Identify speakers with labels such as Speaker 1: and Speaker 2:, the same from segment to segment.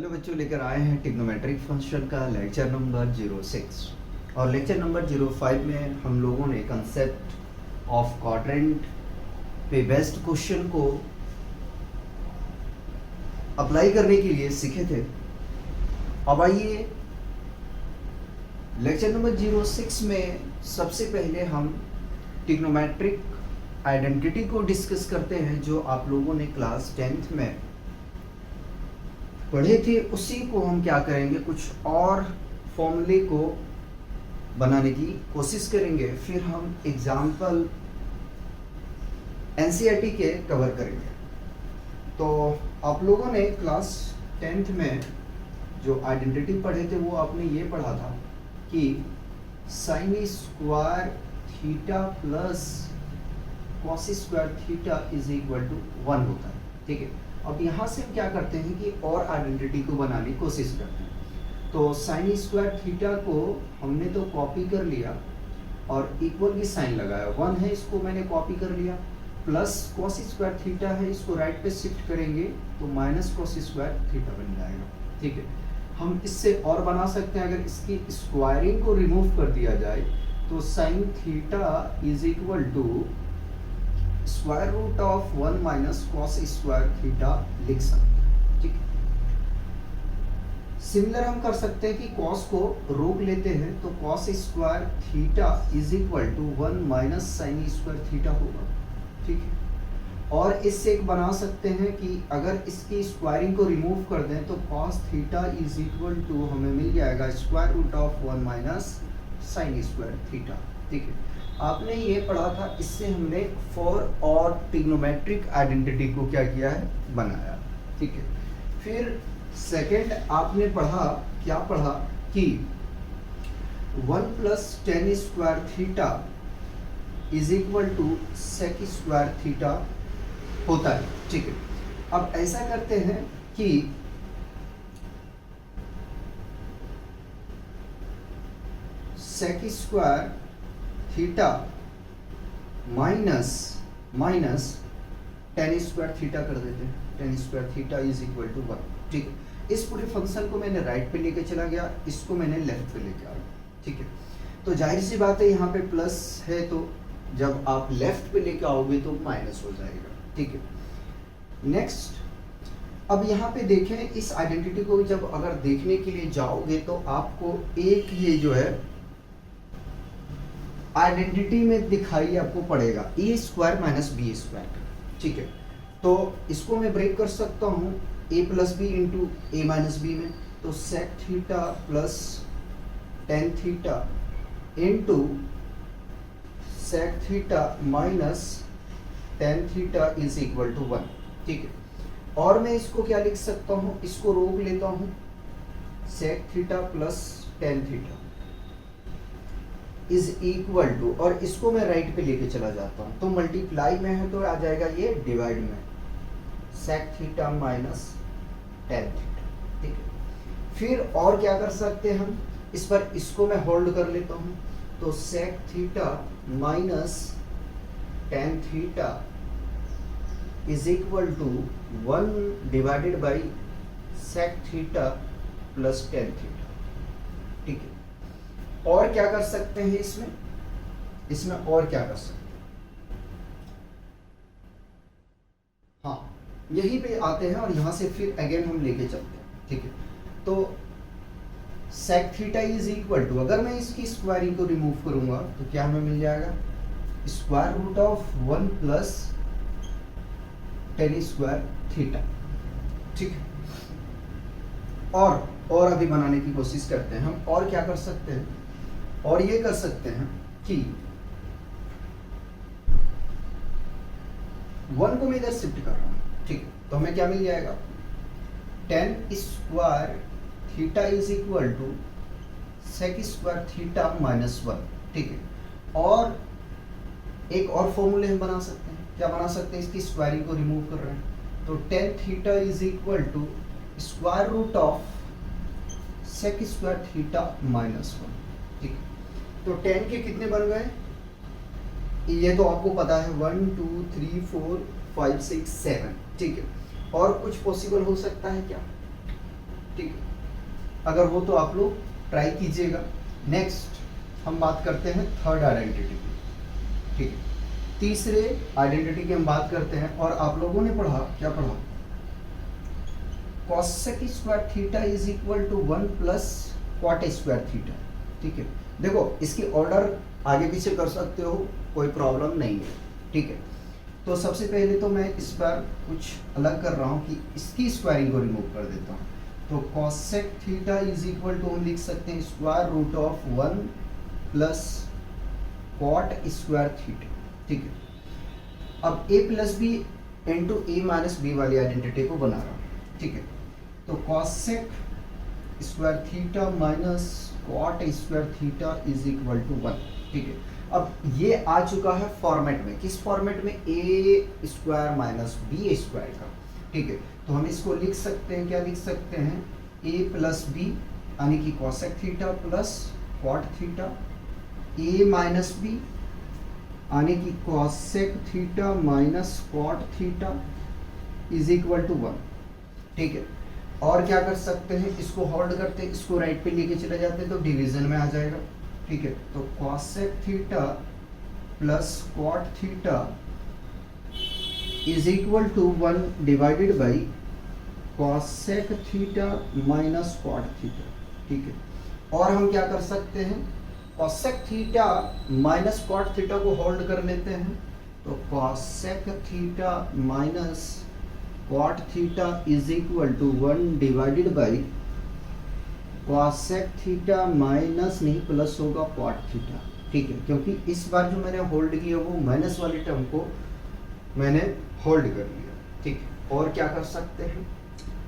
Speaker 1: Hello बच्चों, लेकर आए हैं ट्रिग्नोमेट्रिक फंक्शन का लेक्चर नंबर 06 और लेक्चर नंबर 05 में हम लोगों ने कंसेप्ट ऑफ क्वाड्रेंट पे बेस्ड क्वेश्चन को अप्लाई करने के लिए सीखे थे। अब आइए लेक्चर नंबर 06 में सबसे पहले हम ट्रिग्नोमेट्रिक आइडेंटिटी को डिस्कस करते हैं, जो आप लोगों ने क्लास 10th में पढ़े थे। उसी को हम क्या करेंगे, कुछ और फॉर्मूले को बनाने की कोशिश करेंगे, फिर हम एग्जाम्पल एनसीईआरटी के कवर करेंगे। तो आप लोगों ने क्लास 10th में जो आइडेंटिटी पढ़े थे वो आपने ये पढ़ा था कि sine square theta plus cos square theta is equal to 1 होता है। ठीक है, अब यहाँ से हम क्या करते हैं कि और आइडेंटिटी को बनाने की कोशिश करते हैं। तो साइन स्क्वायर थीटा को हमने तो कॉपी कर लिया और इक्वल की साइन लगाया, 1 है इसको मैंने कॉपी कर लिया, प्लस कॉस स्क्वायर थीटा है इसको राइट पे शिफ्ट करेंगे तो माइनस कॉस स्क्वायर थीटा बन जाएगा। ठीक है, हम इससे और बना सकते हैं, अगर इसकी स्क्वायरिंग को रिमूव कर दिया जाए तो sine theta is equal to square root of 1 minus cos square theta लिख सकते हैं। ठीक है, सिमिलर हम कर सकते हैं कि कॉस को रोक लेते हैं तो cos square theta is equal to 1 minus sine square theta होगा। ठीक है, और इससे एक बना सकते हैं कि अगर इसकी स्क्वायरिंग को रिमूव कर दें तो cos theta is equal to हमें मिल जाएगा square root of 1 minus sine square theta. ठीक है, आपने ये पढ़ा था, इससे हमने फॉर और ट्रिग्नोमेट्रिक आइडेंटिटी को क्या किया है, बनाया। ठीक है, फिर सेकंड आपने पढ़ा, क्या पढ़ा कि 1 plus tan square theta is equal to sec square theta होता है। ठीक है, अब ऐसा करते हैं कि sec square theta minus tan square theta कर देते हैं, tan square theta is equal to 1। ठीक है, इस पूरे फंक्शन को मैंने राइट पे लेके चला गया, इसको मैंने लेफ्ट पे लेके आया। ठीक है, तो जाहिर सी बात है यहाँ पे प्लस है तो जब आप लेफ्ट पे लेके आओगे तो माइनस हो जाएगा। ठीक है, नेक्स्ट अब यहाँ पे देखें, इस आइडेंटिटी को जब अगर देखने के लिए जाओगे तो आपको एक ये जो है आइडेंटिटी में दिखाई आपको पड़ेगा A square minus B square. ठीक है, तो इसको मैं ब्रेक कर सकता हूँ A plus B into A minus B में, तो sec theta plus tan theta into sec theta minus tan theta is equal to 1। ठीक है, और मैं इसको क्या लिख सकता हूँ, इसको रोक लेता हूँ, sec theta plus tan theta is equal to, और इसको मैं राइट पे लेके चला जाता हूँ तो मल्टीप्लाई में है तो आ जाएगा ये डिवाइड में, sec theta minus tan theta. ठीक है, फिर और क्या कर सकते हैं हम, इस पर इसको मैं होल्ड कर लेता हूँ तो sec theta minus tan theta is equal to 1 divided by sec theta plus tan theta. ठीक है, और क्या कर सकते हैं इसमें और क्या कर सकते हैं, हाँ यहीं पे आते हैं और यहां से फिर अगेन हम लेके चलते हैं। ठीक है, तो sec theta is equal to, अगर मैं इसकी स्क्वायरिंग को रिमूव करूंगा तो क्या हमें मिल जाएगा, square root of 1 plus tan square theta. ठीक है, और अभी बनाने की कोशिश करते हैं हम, और क्या कर सकते हैं, और ये कर सकते हैं कि 1 को मैं इधर शिफ्ट कर रहा हूं। ठीक है, तो हमें क्या मिल जाएगा, tan square theta is equal to sec square theta minus 1। ठीक है, और एक और फॉर्मूले हम बना सकते हैं, क्या बना सकते हैं, इसकी स्क्वायरिंग को रिमूव कर रहे हैं तो tan theta is equal to square root of sec square theta minus 1। ठीक है, तो 10 के कितने बन गए, ये तो आपको पता है 1 2 3 4 5 6 7। ठीक है, और कुछ पॉसिबल हो सकता है क्या, ठीक है, अगर हो तो आप लोग ट्राई कीजिएगा। नेक्स्ट हम बात करते हैं थर्ड आइडेंटिटी की, ठीक है, तीसरे आइडेंटिटी की हम बात करते हैं। और आप लोगों ने पढ़ा, क्या पढ़ा, cosec square theta is equal to 1 plus cot square theta, ठीक है। देखो इसकी ऑर्डर आगे पीछे कर सकते हो, कोई प्रॉब्लम नहीं है, ठीक है। तो सबसे पहले तो मैं इस बार कुछ अलग कर रहा हूँ कि इसकी स्क्वायरिंग को रिमूव कर देता हूँ। तो cosec theta is equal to हम लिख सकते हैं square root of 1 plus cot square theta, ठीक है। अब a plus B into A minus B वाली आइडेंटिटी को बना रहा हूँ, ठीक है। तो cosec square theta minus cot square theta is equal to 1, ठीक है। अब ये आ चुका है फॉर्मेट में, किस फॉर्मेट में, ए स्क्वायर माइनस बी स्क्वायर का, ठीक है। तो हम इसको लिख सकते हैं, क्या लिख सकते हैं, ए प्लस बी यानी कि cosec theta plus cot theta, A minus B यानी कि cosec theta minus cot theta is equal to 1, ठीक है। और क्या कर सकते हैं, इसको होल्ड करते हैं, इसको राइट पे लेके चले जाते हैं तो डिवीजन में आ जाएगा, ठीक है। तो cosec theta plus cot theta is equal to 1 divided by cosec theta minus cot theta, ठीक है। और हम क्या कर सकते हैं, cosec theta minus cot theta को होल्ड कर लेते हैं, तो cosec theta minus cot theta is equal to 1 divided by cosec theta minus नहीं प्लस होगा cot थीटा, ठीक है। क्योंकि इस बार जो मैंने होल्ड किया वो माइनस वाली टर्म को मैंने होल्ड कर लिया, ठीक है। और क्या कर सकते हैं,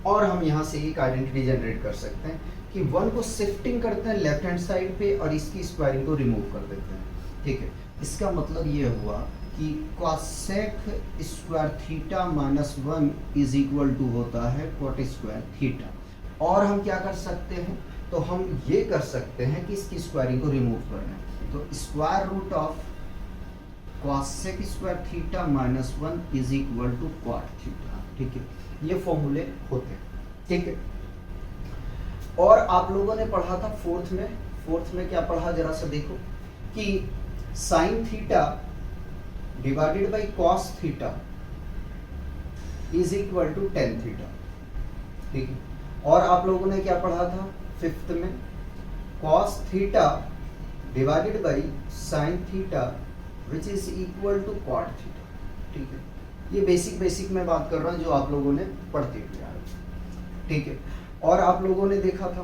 Speaker 1: और हम यहाँ से एक आइडेंटिटी जनरेट कर सकते हैं कि 1 को शिफ्टिंग करते हैं लेफ्ट हैंड साइड पे और इसकी स्क्वायरिंग को रिमूव कर देते हैं, ठीक है। इसका मतलब ये हुआ कि cosec square theta minus 1 is equal to होता है cot स्क्वायर थीटा। और हम क्या कर सकते हैं, तो हम ये कर सकते हैं कि इसकी स्क्वायरिंग को रिमूव करना है, तो square root of cosec square theta minus 1 is equal to cot theta, ठीक है। ये फॉर्मूले होते हैं, ठीक है। और आप लोगों ने पढ़ा था फोर्थ में क्या पढ़ा, जरा सा देखो कि sine theta divided by cos theta is equal to tan theta, ठीक है। और आप लोगों ने क्या पढ़ा था फिफ्थ में, cos theta divided by sin theta which is equal to cot theta, ठीक है। ये बेसिक में बात कर रहा हूँ जो आप लोगों ने पढ़ते हुए आ रहे, ठीक है। और आप लोगों ने देखा था,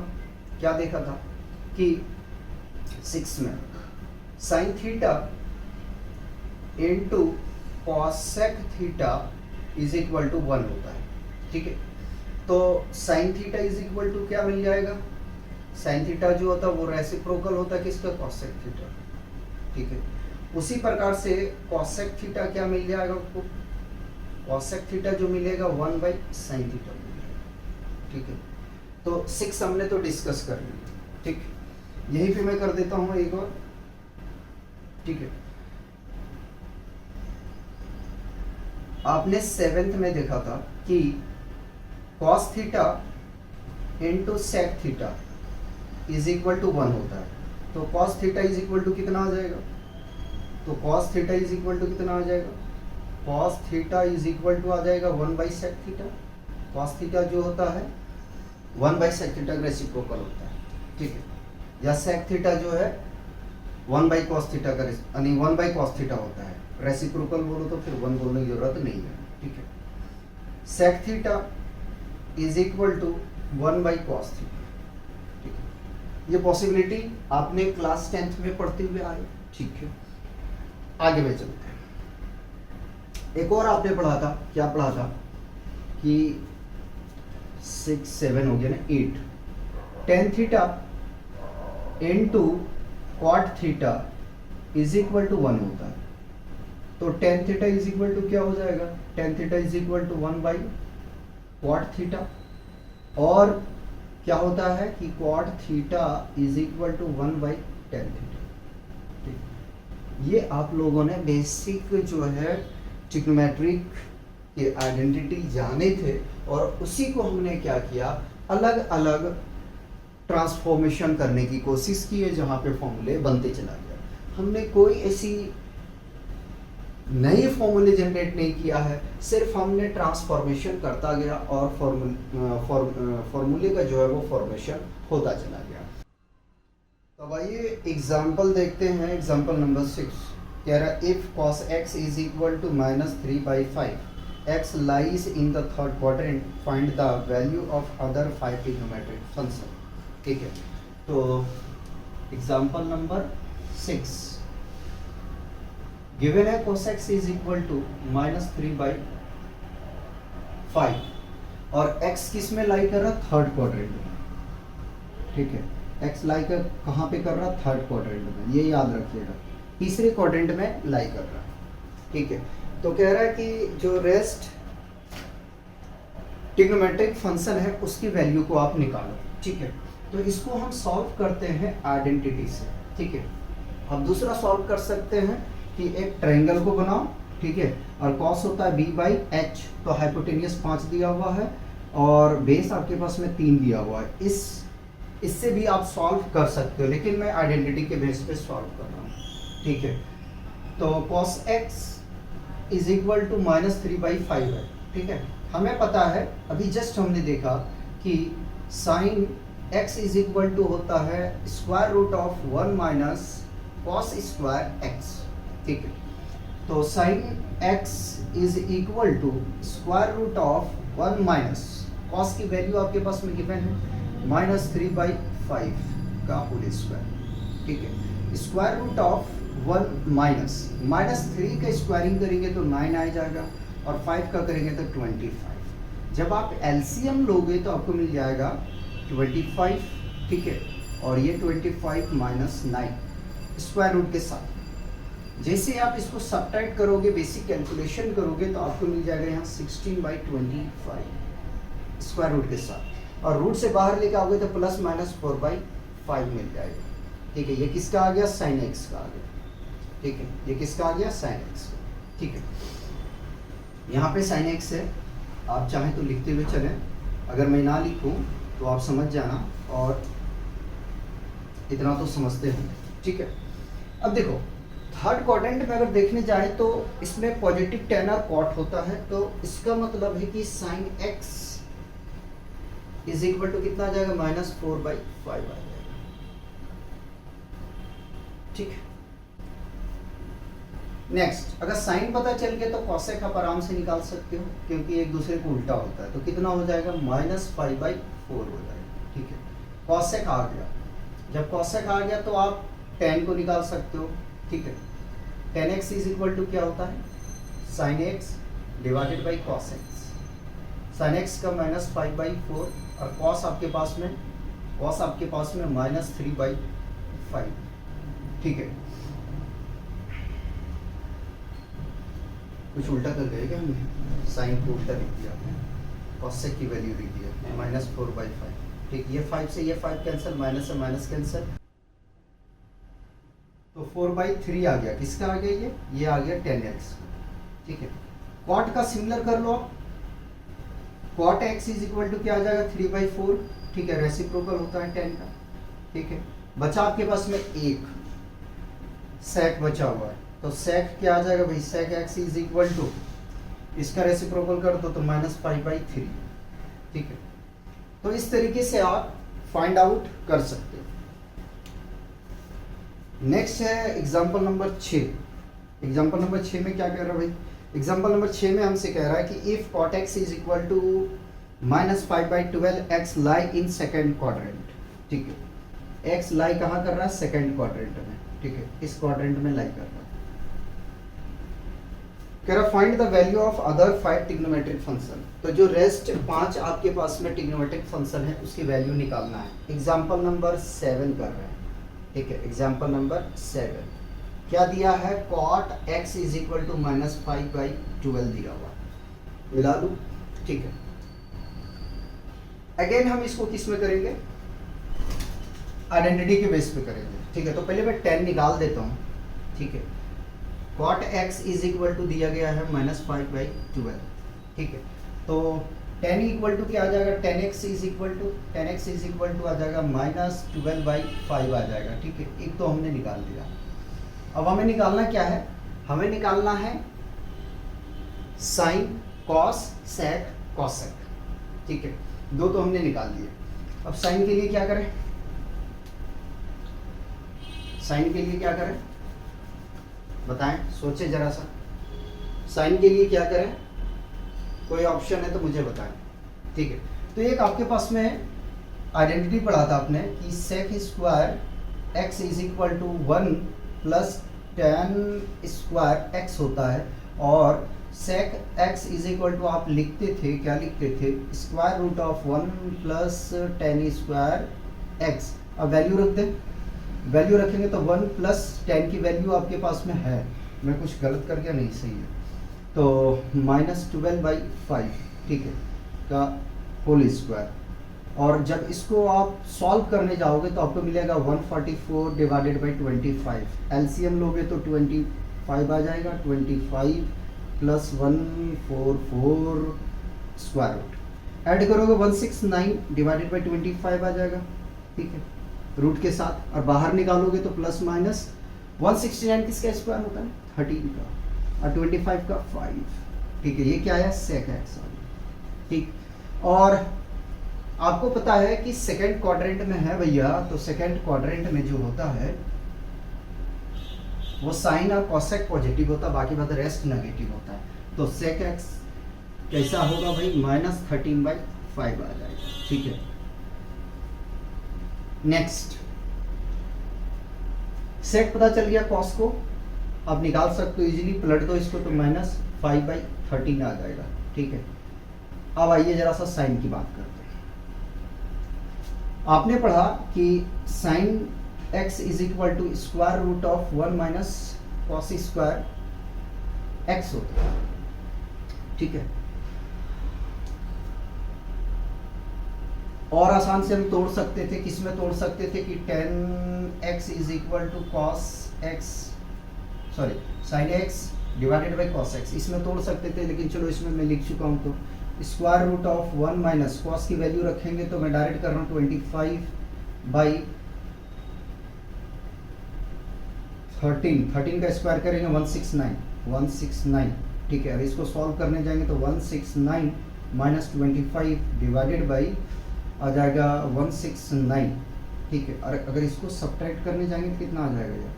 Speaker 1: क्या देखा था कि 6 में sin theta into cosec theta is equal to 1 होता है, ठीक है। तो sin theta is equal to क्या मिल जाएगा, sin थीटा जो होता है वो रेसिप्रोकल होता है किसका, cosec थीटा, ठीक है। उसी प्रकार से cosec थीटा क्या मिल जाएगा आपको, cosec थीटा जो मिलेगा 1 बाई sin थीटा मिलेगा, ठीक है। तो 6 हमने तो डिस्कस कर लिया, ठीक। यहीं पे मैं कर देता हूँ एक और, ठीक है। आपने 7th में देखा था कि cos theta into sec theta is equal to 1 होता है, तो cos theta is equal to कितना आ जाएगा, तो cos theta is equal to कितना आ जाएगा, cos theta is equal to आ जाएगा 1 by sec theta. cos theta जो होता है 1 बाई sec थीटा का रेसिप्रोकल होता है, ठीक है। या sec थीटा जो है 1 बाई cos थीटा का यानी 1 बाई cos थीटा होता है, रेसिप्रोकल बोलो तो फिर 1 बोलने की जरूरत नहीं है, ठीक है। sec theta is equal to 1 by cos theta, ठीक है। ये पॉसिबिलिटी आपने क्लास 10th में पढ़ते हुए आए, ठीक है। आगे में चलते हैं। एक और आपने पढ़ा था, क्या पढ़ा था कि 6 7 हो गया ना, 8 tan theta into cot theta is equal to 1 होता है, तो tan theta is equal to क्या हो जाएगा, tan theta is equal to 1 by cot theta. और क्या होता है कि cot theta is equal to 1 by tan theta. ये आप लोगों ने बेसिक जो है ट्रिग्नोमेट्रिक के आइडेंटिटी जाने थे और उसी को हमने क्या किया, अलग अलग ट्रांसफॉर्मेशन करने की कोशिश की है जहाँ पे फॉर्मूले बनते चला गया। हमने कोई ऐसी नए फॉर्मूले जनरेट नहीं किया है, सिर्फ हमने ट्रांसफॉर्मेशन करता गया और फॉर्मूले का जो है वो फॉर्मेशन होता चला गया। तो आइए एग्जाम्पल देखते हैं। एग्जाम्पल नंबर 6 कह रहा है if cos x is equal to -3/5 x lies in the third quadrant find the value of other 5 trigonometric function. ठीक है, तो एग्जाम्पल नंबर 6 गिवन है cos x is equal to -3/5 और x किस में लाई कर रहा है? थर्ड क्वाड्रेंट में। ठीक है, x लाई कर कहाँ पे कर रहा है? थर्ड क्वाड्रेंट में, ये याद रखिएगा, तीसरे क्वाड्रेंट में लाई कर रहा है। ठीक है, तो कह रहा है कि जो रेस्ट ट्रिग्नोमेट्रिक फंक्शन है उसकी वैल्यू को आप निकालो। ठीक है, तो इसको हम सॉल्व करते हैं आइडेंटिटी से। ठीक है, हम दूसरा सॉल्व कर सकते हैं कि एक ट्रायंगल को बनाओ। ठीक है, और कॉस होता है b/h, तो हाइपोटेनियस 5 दिया हुआ है और बेस आपके पास में 3 दिया हुआ है। इससे भी आप सॉल्व कर सकते हो, लेकिन मैं आइडेंटिटी के बेस पे सॉल्व कर रहा हूँ। ठीक है, तो cos x is equal to -3/5 है। ठीक है, हमें पता है, अभी जस्ट हमने देखा कि sine x is equal to होता है square root of 1 minus cos square x। ठीक है, तो sine x is equal to square root of 1 minus cos की वैल्यू आपके पास में गिवन है -3/5 का होल स्क्वायर। ठीक है, स्क्वायर रूट ऑफ 1 माइनस 3 का स्क्वायरिंग करेंगे तो 9 आ जाएगा और 5 का करेंगे तो 25। जब आप एलसीएम लोगे तो आपको मिल जाएगा 25। ठीक है, और ये 25 माइनस 9 स्क्वायर रूट के साथ। जैसे आप इसको सब्ट्रैक्ट करोगे, बेसिक कैलकुलेशन करोगे, तो आपको मिल जाएगा यहाँ 16/25 स्क्वायर रूट के साथ, और रूट से बाहर लेके आओगे तो प्लस माइनस 4/5 मिल जाएगा। ठीक है, ये किसका आ गया? साइन एक्स का आ गया। ठीक है, ये किसका आ गया? साइन एक्स का। ठीक है, यहाँ पे साइन एक्स है, आप चाहें तो लिखते हुए चलें, अगर मैं ना लिखूं तो आप समझ जाना, और इतना तो समझते हो। ठीक है, अब देखो थर्ड क्वाड्रेंट में अगर देखने जाए तो इसमें पॉजिटिव टेन और कॉट होता है, तो इसका मतलब है कि sine X is equal to कितना आ जाएगा? -4/5 आ जाएगा। ठीक है, नेक्स्ट, अगर साइन पता चल गया तो कॉसेक आप आराम से निकाल सकते हो, क्योंकि एक दूसरे को उल्टा होता है। तो कितना हो जाएगा? -5/4 हो जाएगा। ठीक है, कॉसेक आ गया। जब कॉसेक आ गया तो आप tan को निकाल सकते हो। ठीक है, tan x is equal to क्या होता है? Sine x divided by cos X. Sine x का -5/4 और कॉस आपके पास में -3/5। ठीक है, कुछ उल्टा कर गए क्या हमने? साइन को उल्टा लिख दिया हमने, कॉसेक की वैल्यू लिख दिया -4/5। ठीक, ये 5 से ये 5 कैंसिल, माइनस से माइनस कैंसिल, तो 4/3 आ गया। किसका आ गया? ये आ गया tan x। ठीक है, कॉट का सिमिलर कर लो आप, cot x is equal to क्या आ जाएगा? 3/4। ठीक है, रेसिप्रोकल होता है tan का। ठीक है, बचा आपके पास में एक सेक बचा हुआ है, तो सेक क्या आ जाएगा भाई? सेक x इज इक्वल टू, इसका रेसिप्रोकल कर दो तो -5/3। ठीक है, तो इस तरीके से आप फाइंड आउट कर सकते हो। नेक्स्ट है एग्जाम्पल नंबर 6। एग्जाम्पल नंबर 6 में क्या कह रहा है भाई? एग्जाम्पल नंबर 6 में हमसे कह रहा है कि if cot x is equal to -5/12 x lie in second quadrant. ठीक है, x लाई कहाँ कर रहा है? सेकेंड क्वाड्रेंट में। ठीक है, इस क्वाड्रेंट में लाई कर रहा है। कह रहा find the value of other 5 trigonometric function. तो जो रेस्ट 5 आपके पास में ट्रिग्नोमेट्रिक फंक्शन है उसकी वैल्यू निकालना है। एग्जाम्पल नंबर 7 कर रहे हैं। ठीक है, एग्जाम्पल नंबर 7 क्या दिया है? cot x is equal to -5/12 दिया हुआ, मिला लूँ। ठीक है, अगेन हम इसको किस में करेंगे? आइडेंटिटी के बेस पे करेंगे। ठीक है, तो पहले मैं 10 निकाल देता हूँ। ठीक है, cot x is equal to दिया गया है -5/12। ठीक है, तो टेन इक्वल टू क्या आ जाएगा, tan x is equal to आ जाएगा -12/5 आ जाएगा। ठीक है, एक तो हमने निकाल दिया। अब हमें निकालना क्या है, हमें निकालना है साइन कॉस सेक कॉसेक। ठीक है, दो तो हमने निकाल दिए। अब साइन के लिए क्या करें, साइन के लिए क्या करें बताएं, सोचे जरा सा। साइन के लिए क्या करें, कोई ऑप्शन है तो मुझे बताएं। ठीक है, तो एक आपके पास में आइडेंटिटी पढ़ा था आपने कि sec square X is equal to 1 plus tan square X होता है, और sec X is equal to आप लिखते थे, क्या लिखते थे, square root of 1 plus tan square X. अब वैल्यू रख दें, वैल्यू रखेंगे तो 1 प्लस 10 की वैल्यू आपके पास में है, मैं कुछ गलत कर गया, नहीं सही है, तो -12/5 ठीक है का होल स्क्वायर। और जब इसको आप सॉल्व करने जाओगे तो आपको मिलेगा 144 डिवाइडेड बाई 25। एलसीएम लोगे तो 25 आ जाएगा, 25 प्लस 144 स्क्वायर रूट। ऐड करोगे 169 डिवाइडेड बाई 25 आ जाएगा। ठीक है, रूट के साथ, और बाहर निकालोगे तो प्लस माइनस 169 किसका स्क्वायर होता है, 13 का, और 25 का 5। ठीक है, ये क्या है, सेक एक्स। ठीक, और आपको पता है कि सेकंड क्वाड्रेंट में है भैया, तो सेकंड क्वाड्रेंट में जो होता है वो साइन और कॉसेक पॉजिटिव होता है, बाकी बात रेस्ट नेगेटिव होता है। तो सेक एक्स कैसा होगा भाई, -13/5 आ जाएगा। ठीक है, नेक्स्ट सेक पता चल गया, कॉस को आप निकाल सकते हो इजीली, पलट दो इसको तो -5/13 आ जाएगा। ठीक है, अब आइए जरा सा साइन की बात करते हैं। आपने पढ़ा कि sine x is equal to square root of 1 minus cos square X होता है। ठीक है, और आसान से हम तोड़ सकते थे, किसमें तोड़ सकते थे कि 10x is equal to cos X, sorry sine X divided by cos X, इसमें तोड़ सकते थे, लेकिन चलो इसमें मैं लिख चुका हूँ। तो square root of 1 minus cos की वैल्यू रखेंगे तो मैं डायरेक्ट कर रहा हूँ 25/13 का स्क्वायर करेंगे 169। ठीक है, और इसको सॉल्व करने जाएंगे तो 169 माइनस 25 डिवाइडेड बाई आ जाएगा 169। ठीक है, और अगर इसको सब्ट्रैक्ट करने जाएंगे तो कितना आ जाएगा यार,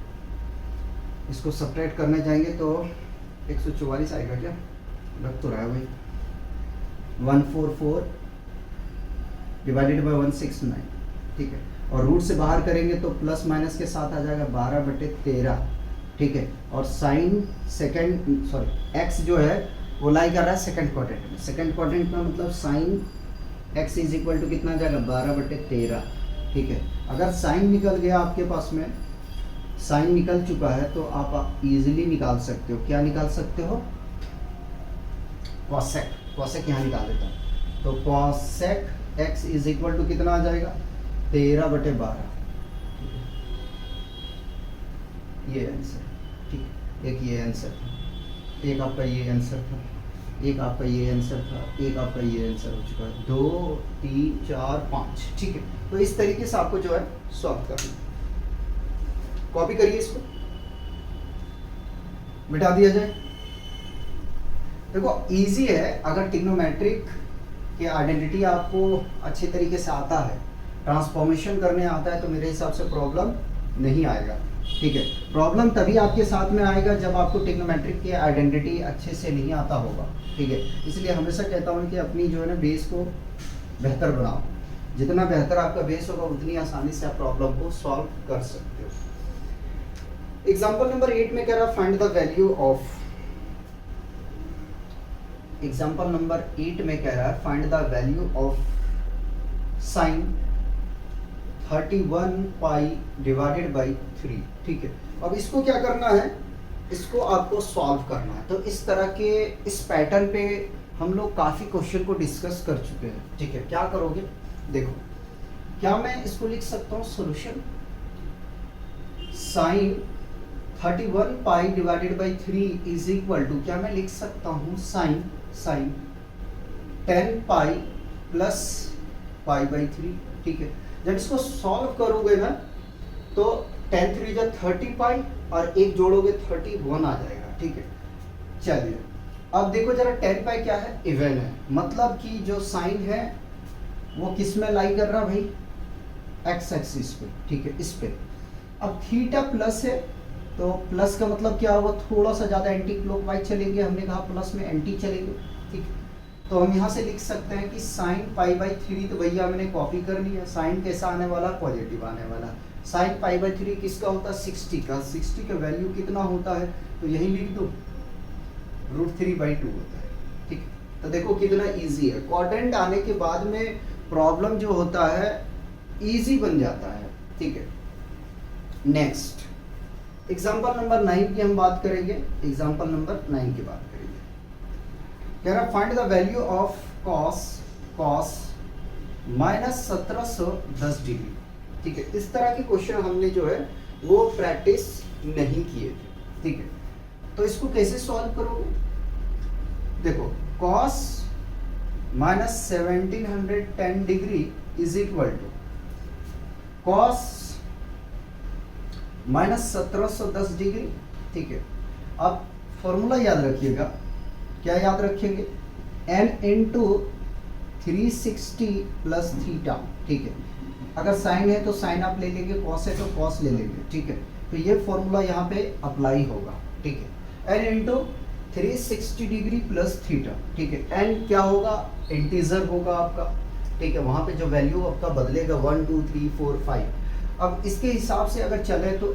Speaker 1: इसको सब्ट्रैक्ट करने जाएंगे तो 144 आएगा, क्या लग तो रहा है भाई, 144 डिवाइडेड बाई 169। ठीक है, और रूट से बाहर करेंगे तो प्लस माइनस के साथ आ जाएगा 12/13। ठीक है, और साइन सेकंड सॉरी एक्स जो है वो लाई कर रहा है सेकंड क्वाड्रेंट में। सेकंड क्वाड्रेंट में मतलब sine X is equal to कितना आ जाएगा, 12/13। ठीक है, अगर साइन निकल गया आपके पास में, साइन निकल चुका है तो आप इजीली निकाल सकते हो, क्या निकाल सकते हो, कॉसेक। कॉसेक यहाँ निकाल देता हूँ, तो cosec X is equal to कितना आ जाएगा, 13/12। ये आंसर। ठीक, एक ये आंसर था, एक आपका ये आंसर था, एक आपका ये आंसर था, एक आपका ये आंसर हो चुका है, 2 3 4 5। ठीक है, तो इस तरीके से आपको जो है सॉल्व करना। कॉपी करिए इसको, मिटा दिया जाए। देखो इजी है, अगर ट्रिग्नोमेट्रिक के आइडेंटिटी आपको अच्छे तरीके से आता है, ट्रांसफॉर्मेशन करने आता है, तो मेरे हिसाब से प्रॉब्लम नहीं आएगा। ठीक है, प्रॉब्लम तभी आपके साथ में आएगा जब आपको ट्रिग्नोमेट्रिक की आइडेंटिटी अच्छे से नहीं आता होगा। ठीक है, इसलिए हमेशा कहता हूँ कि अपनी जो है ना बेस को बेहतर बनाओ, जितना बेहतर आपका बेस होगा उतनी आसानी से आप प्रॉब्लम को सॉल्व कर सकते हो। एग्जाम्पल नंबर 8 में कह रहा find the value of, example number 8 में कह रहा है find the value of sine 31 pi divided by 3। ठीक है, अब इसको क्या करना है, इसको आपको सॉल्व करना है। तो इस तरह के इस पैटर्न पे हम लोग काफ़ी क्वेश्चन को डिस्कस कर चुके हैं। ठीक है, क्या करोगे, देखो क्या मैं इसको लिख सकता हूँ solution, sine 31 pi divided by 3 is equal to, क्या मैं लिख सकता हूँ sine 10 pi plus pi by 3, ठीक है। जब इसको सॉल्व करोगे ना तो 10 3 जा 30 पाई और एक जोड़ोगे 31 आ जाएगा, ठीक है। चलिए अब देखो जरा 10 पाई क्या है, इवन है, मतलब कि जो साइन है वो किस में लाई कर रहा भाई, एक्स एक्सिस पे, ठीक है, इस पे। अब थीटा प्लस है तो प्लस का मतलब क्या हुआ, थोड़ा सा ज्यादा एंटी क्लॉकवाइज चलेंगे, हमने कहा प्लस में एंटी चलेंगे, ठीक। तो हम यहाँ से लिख सकते हैं कि साइन पाई बाई 3, तो भैया हमने कॉपी कर लिया, साइन कैसा आने वाला, पॉजिटिव आने वाला। साइन पाई बाई 3 किसका होता है, 60 का, 60 का वैल्यू कितना होता है, तो यही लिख दो, √3/2 होता है, ठीक। तो देखो कितना इजी है, क्वाड्रेंट आने के बाद में प्रॉब्लम जो होता है इजी बन जाता है, ठीक है। नेक्स्ट एग्जांपल नंबर 9 की हम बात करेंगे, एग्जांपल नंबर 9 की बात करेंगे। कह रहा find the value of cos -1710 degree, ठीक है। इस तरह के क्वेश्चन हमने जो है वो प्रैक्टिस नहीं किए थे, ठीक है। तो इसको कैसे सॉल्व करोगे, देखो cos -1710 degree is equal to cos -1710 degree, ठीक है। अब फॉर्मूला याद रखिएगा, क्या याद रखेंगे, n इंटू 360 प्लस थीटा, ठीक है। अगर साइन है तो साइन आप ले लेंगे, कॉस है तो कॉस ले लेंगे, ठीक है। तो ये फॉर्मूला यहाँ पे अप्लाई होगा, ठीक है। n into 360 degree plus theta, ठीक है। n क्या होगा, इंटीजर होगा आपका, ठीक है। वहाँ पे जो वैल्यू आपका बदलेगा 1 2 3 4 5। अब इसके हिसाब से अगर चले तो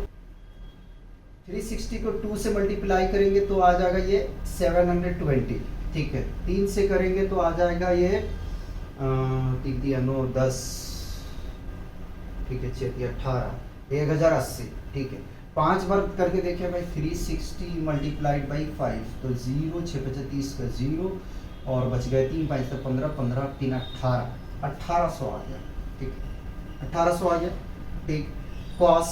Speaker 1: 360 को 2 से मल्टीप्लाई करेंगे तो आ जाएगा ये 720, ठीक है। 3 से करेंगे तो आ जाएगा ये 3 9 10, ठीक है, 6 18 1080, ठीक है। 5 बार करके देखिए भाई, 360 मल्टीप्लाइड बाई 5 तो 0, 6 5 30 का 0 और बच गए 3 5 तो 15 15 3 18, 1800 आ गया, ठीक है, 1800 आ गया, ठीक। कॉस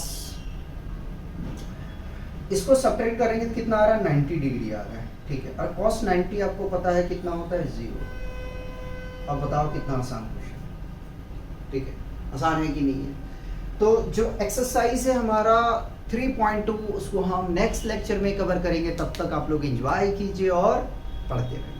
Speaker 1: इसको सब्ट्रैक्ट करेंगे तो कितना आ रहा है, 90 डिग्री आ रहा है, ठीक है। और cos 90 आपको पता है कितना होता है, 0। अब बताओ कितना आसान क्वेश्चन, ठीक है, आसान है कि नहीं है। तो जो एक्सरसाइज है हमारा 3.2 उसको हम नेक्स्ट लेक्चर में कवर करेंगे, तब तक आप लोग एंजॉय कीजिए और पढ़ते रहें।